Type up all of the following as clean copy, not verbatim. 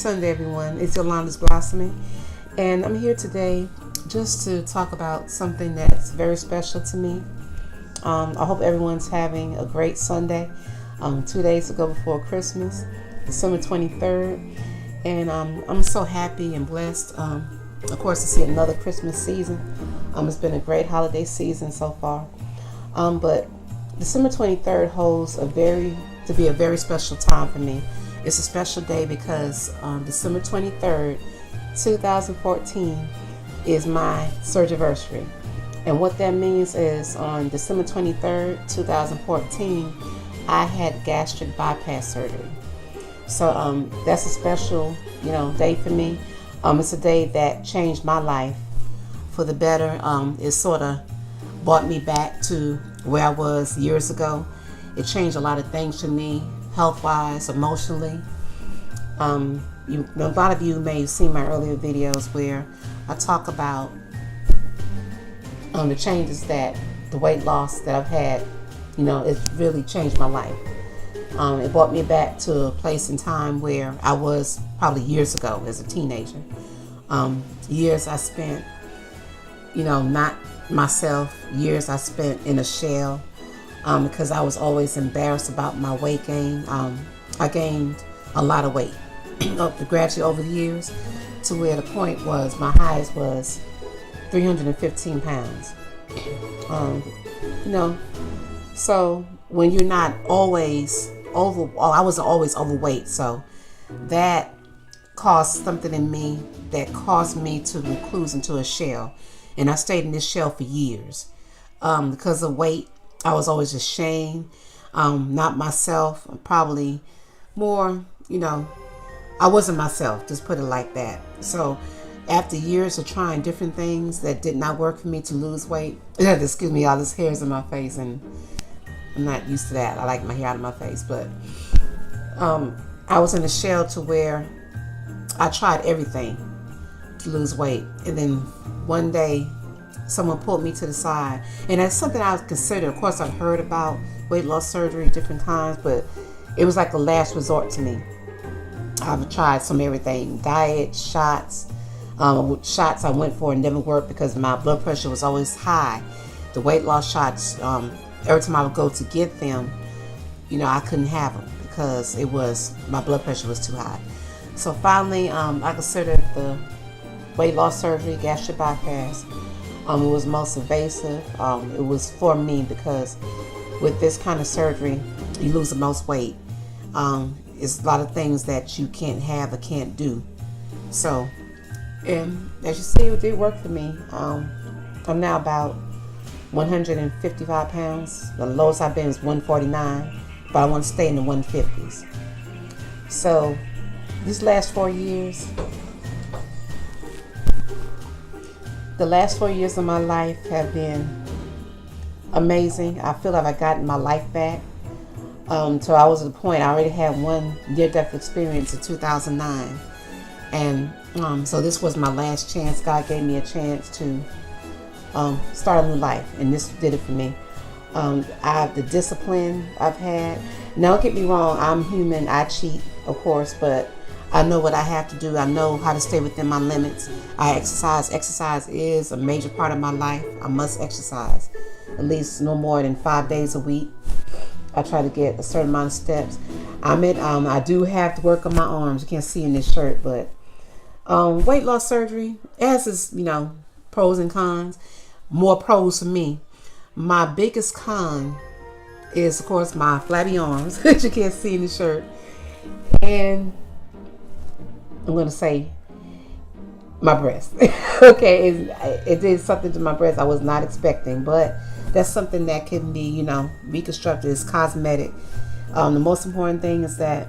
Sunday, everyone. It's Yolanda's Blossoming, and I'm here today just to talk about something that's very special to me. I hope everyone's having a great Sunday. 2 days ago before Christmas, December 23rd, and I'm so happy and blessed, of course, to see another Christmas season. It's been a great holiday season so far, but December 23rd holds to be a very special time for me. It's a special day because December 23rd, 2014 is my Surgerversary. And what that means is on December 23rd, 2014, I had gastric bypass surgery. So that's a special, day for me. It's a day that changed my life for the better. It sort of brought me back to where I was years ago. It changed a lot of things for me, health-wise, emotionally. A lot of you may have seen my earlier videos where I talk about the changes that the weight loss that I've had. It's really changed my life. It brought me back to a place in time where I was probably years ago as a teenager. Years I spent, not myself. Years I spent in a shell. Because I was always embarrassed about my weight gain. I gained a lot of weight gradually over the years to where the point was my highest was 315 pounds. So when you're not always I was always overweight, so that caused something in me that caused me to recluse into a shell, and I stayed in this shell for years because of weight. I was always ashamed, not myself, probably more, I wasn't myself, just put it like that. So after years of trying different things that did not work for me to lose weight, excuse me, all this hair's in my face, and I'm not used to that. I like my hair out of my face, but I was in a shell to where I tried everything to lose weight, and then one day someone pulled me to the side, and that's something I was considered. Of course, I've heard about weight loss surgery different times, but it was like a last resort to me. I've tried some everything, diet, shots. Shots I went for and never worked because my blood pressure was always high. The weight loss shots, every time I would go to get them, I couldn't have them because my blood pressure was too high. So finally, I considered the weight loss surgery, gastric bypass. It was most invasive. It was for me because with this kind of surgery, you lose the most weight. It's a lot of things that you can't have or can't do. So, and as you see, it did work for me. I'm now about 155 pounds. The lowest I've been is 149, but I want to stay in the 150s. So, these last 4 years, the last 4 years of my life have been amazing. I feel like I've gotten my life back. So I was at the point, I already had one near-death experience in 2009. And so this was my last chance. God gave me a chance to start a new life, and this did it for me. The discipline I've had. Now, don't get me wrong, I'm human. I cheat, of course, but I know what I have to do. I know how to stay within my limits. I exercise. Exercise is a major part of my life. I must exercise at least no more than 5 days a week. I try to get a certain amount of steps. I do have to work on my arms. You can't see in this shirt, but weight loss surgery has its, pros and cons. More pros for me. My biggest con is, of course, my flabby arms, that you can't see in the shirt. And I'm going to say my breast. Okay, it did something to my breast I was not expecting, but that's something that can be, reconstructed. It's cosmetic. The most important thing is that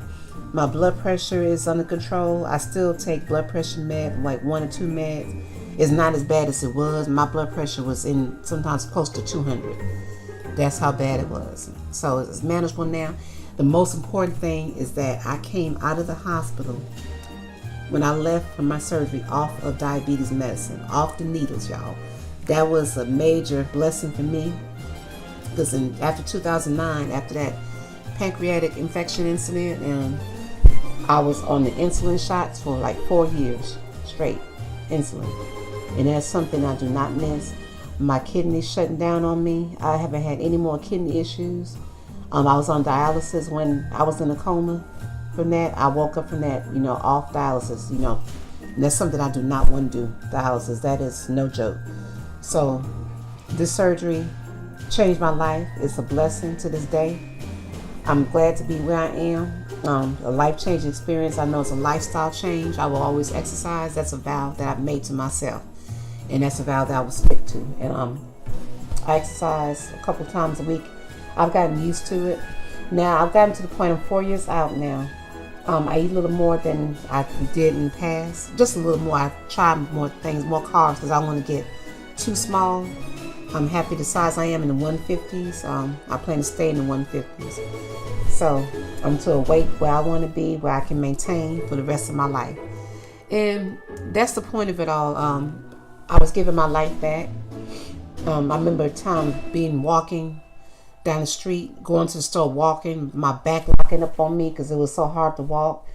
my blood pressure is under control. I still take blood pressure med, like 1 or 2 meds. It's not as bad as it was. My blood pressure was sometimes close to 200. That's how bad it was. So it's manageable now. The most important thing is that I came out of the hospital when I left from my surgery off of diabetes medicine, off the needles, y'all. That was a major blessing for me because after 2009, after that pancreatic infection incident, and I was on the insulin shots for like 4 years straight, insulin. And that's something I do not miss. My kidneys shutting down on me. I haven't had any more kidney issues. I was on dialysis when I was in a coma from that. I woke up from that, off dialysis, And that's something I do not want to do, dialysis. That is no joke. So this surgery changed my life. It's a blessing to this day. I'm glad to be where I am. A life-changing experience. I know it's a lifestyle change. I will always exercise. That's a vow that I've made to myself. And that's a vow that I will stick to. And I exercise a couple times a week. I've gotten used to it. Now, I've gotten to the point, I'm 4 years out now. I eat a little more than I did in the past. Just a little more. I try more things, more carbs, because I don't want to get too small. I'm happy the size I am in the 150s. I plan to stay in the 150s. So I'm to a weight where I want to be, where I can maintain for the rest of my life. And that's the point of it all. I was giving my life back. I remember a time walking down the street, going to the store, walking, my back locking up on me because it was so hard to walk,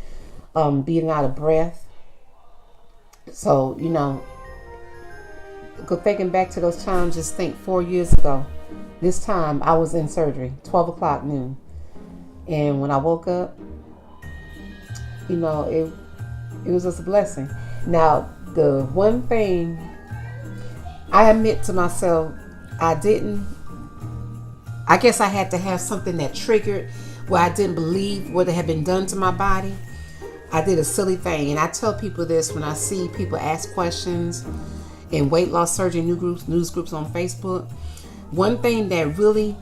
being out of breath. So, thinking back to those times, just think 4 years ago, this time I was in surgery, 12 o'clock noon. And when I woke up, it was just a blessing. Now, the one thing I admit to myself, I guess I had to have something that triggered where I didn't believe what had been done to my body. I did a silly thing. And I tell people this when I see people ask questions in weight loss surgery news groups on Facebook. One thing that really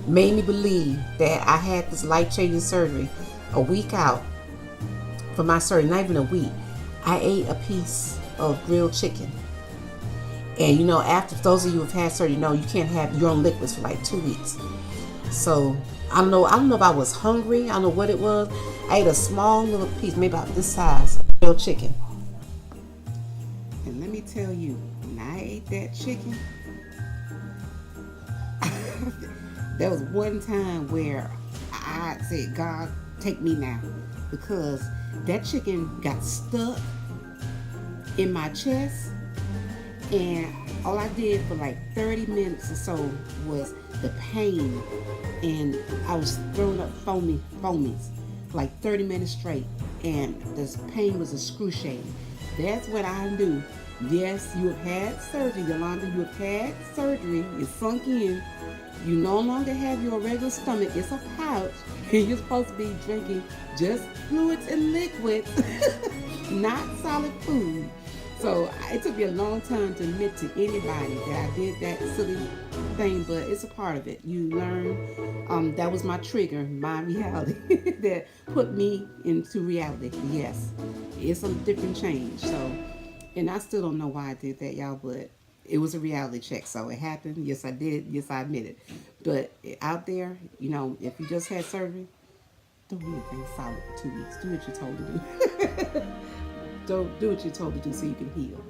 made me believe that I had this life-changing surgery, a week out from my surgery, not even a week, I ate a piece of grilled chicken. And after those of you who have had surgery, you can't have your own liquids for like 2 weeks. So I don't know if I was hungry. I don't know what it was. I ate a small little piece, maybe about this size, of grilled chicken. And let me tell you, when I ate that chicken, there was one time where I said, God, take me now. Because that chicken got stuck in my chest. And all I did for like 30 minutes or so was the pain. And I was throwing up foamies for like 30 minutes straight. And this pain was excruciating. That's when I knew, yes, you have had surgery, Yolanda. You have had surgery. It's sunk in. You no longer have your regular stomach. It's a pouch. And you're supposed to be drinking just fluids and liquids, not solid food. So it took me a long time to admit to anybody that I did that silly thing, but it's a part of it. You learn. That was my trigger, my reality that put me into reality. Yes, it's a different change. So, and I still don't know why I did that, y'all, but it was a reality check. So it happened. Yes, I did. Yes, I admit it. But out there, if you just had surgery, don't do anything solid for 2 weeks. Do what you're told to do. Don't do what you're told to do so you can heal.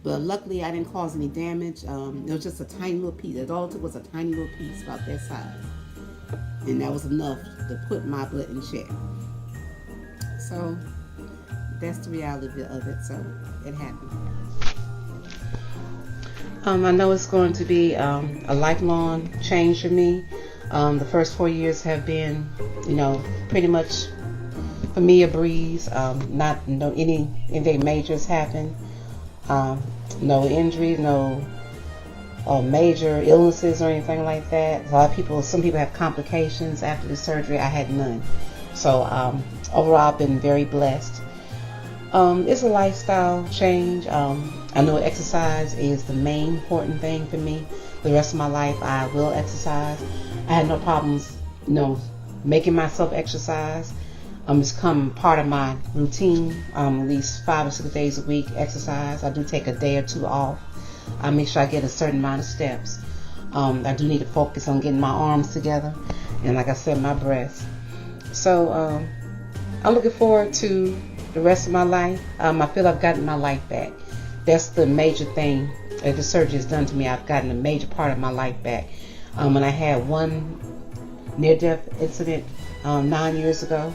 But luckily, I didn't cause any damage. It was just a tiny little piece. All it took was a tiny little piece about that size. And that was enough to put my blood in check. So that's the reality of it. So it happened. I know it's going to be a lifelong change for me. The first 4 years have been, pretty much for me a breeze. Anything major has happened. No injuries, no major illnesses or anything like that. Some people have complications after the surgery. I had none. So overall, I've been very blessed. It's a lifestyle change. I know exercise is the main important thing for me. The rest of my life, I will exercise. I had no problems, making myself exercise. It's become part of my routine. At least 5 or 6 days a week exercise. I do take a day or two off. I make sure I get a certain amount of steps. I do need to focus on getting my arms together, and like I said, my breasts. So I'm looking forward to the rest of my life. I feel I've gotten my life back. That's the major thing that the surgery has done to me. I've gotten a major part of my life back. When I had one near-death incident 9 years ago,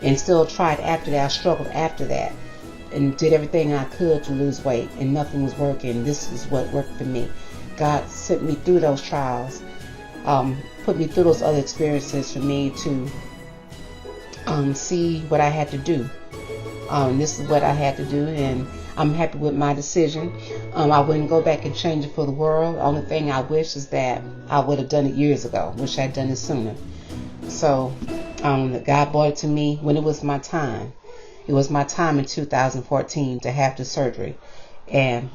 and still tried after that. I struggled after that and did everything I could to lose weight, and nothing was working. This is what worked for me. God sent me through those trials, put me through those other experiences for me to see what I had to do. This is what I had to do, and I'm happy with my decision. I wouldn't go back and change it for the world. The only thing I wish is that I would have done it years ago. Wish I'd done it sooner. So God brought it to me when it was my time. It was my time in 2014 to have the surgery. And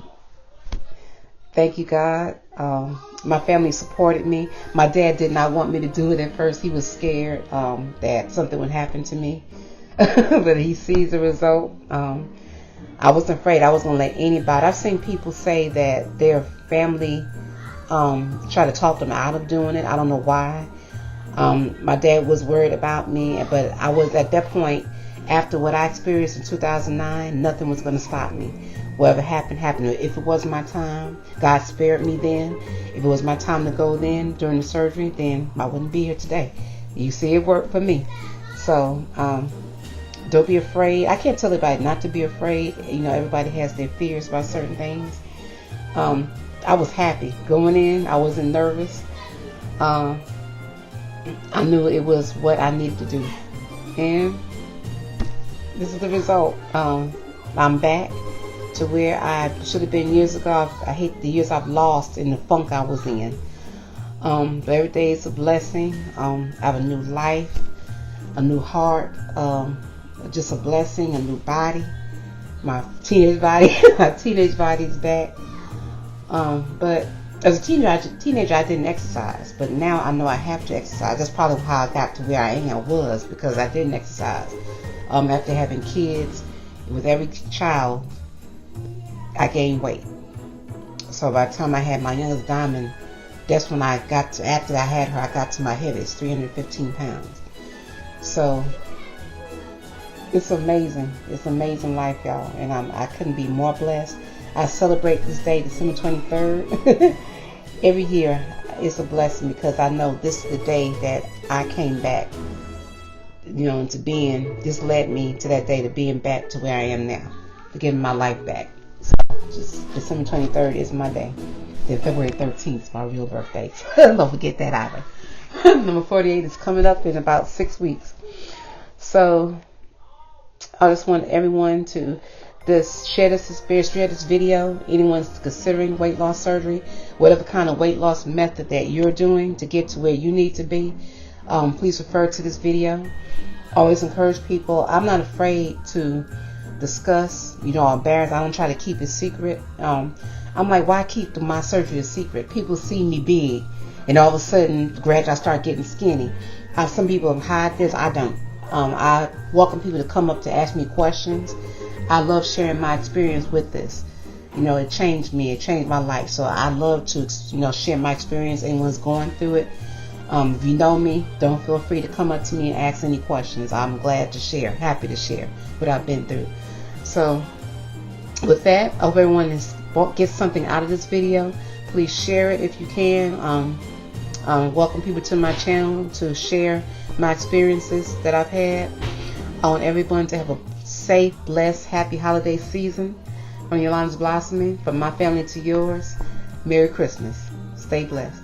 thank you, God. My family supported me. My dad did not want me to do it at first. He was scared that something would happen to me. But he sees the result. I wasn't afraid. I wasn't going to let anybody. I've seen people say that their family try to talk them out of doing it. I don't know why. My dad was worried about me, but I was at that point, after what I experienced in 2009, nothing was going to stop me. Whatever happened, happened. If it was my time, God spared me then. If it was my time to go then, during the surgery, then I wouldn't be here today. You see, it worked for me. So, don't be afraid. I can't tell anybody not to be afraid. You know, everybody has their fears about certain things. I was happy going in. I wasn't nervous. I knew it was what I needed to do. And this is the result. I'm back to where I should have been years ago. I hate the years I've lost in the funk I was in. But every day is a blessing. I have a new life, a new heart, just a blessing, a new body. My teenage body, my teenage body is back. But as a teenager, I didn't exercise. But now I know I have to exercise. That's probably how I got to where I was, because I didn't exercise. After having kids, with every child, I gained weight. So by the time I had my youngest Diamond, that's when I got to, after I had her, I got to my heaviest, 315 pounds. So it's amazing. It's amazing life, y'all. And I couldn't be more blessed. I celebrate this day, December 23rd. Every year it's a blessing, because I know this is the day that I came back, you know, into being. This led me to that day, to being back to where I am now, to giving my life back. So just December 23rd is my day. Then February 13th is my real birthday. Don't forget that either. Number 48 is coming up in about 6 weeks. So I just want everyone to share this experience, share this video. Anyone's considering weight loss surgery, whatever kind of weight loss method that you're doing to get to where you need to be, please refer to this video. Always encourage people. I'm not afraid to discuss, you know, embarrassed. I don't try to keep it secret. I'm like, why keep my surgery a secret? People see me big, and all of a sudden, gradually I start getting skinny. Some people hide this. I don't. I welcome people to come up to ask me questions. I love sharing my experience with this. You know, it changed me. It changed my life. So I love to, you know, share my experience. Anyone's going through it. If you know me, don't feel free to come up to me and ask any questions. I'm glad to share, happy to share what I've been through. So with that, I hope everyone gets something out of this video. Please share it if you can. Welcome people to my channel to share my experiences that I've had. I want everyone to have a safe, blessed, happy holiday season. From Yolanda's Blossoming, from my family to yours, Merry Christmas. Stay blessed.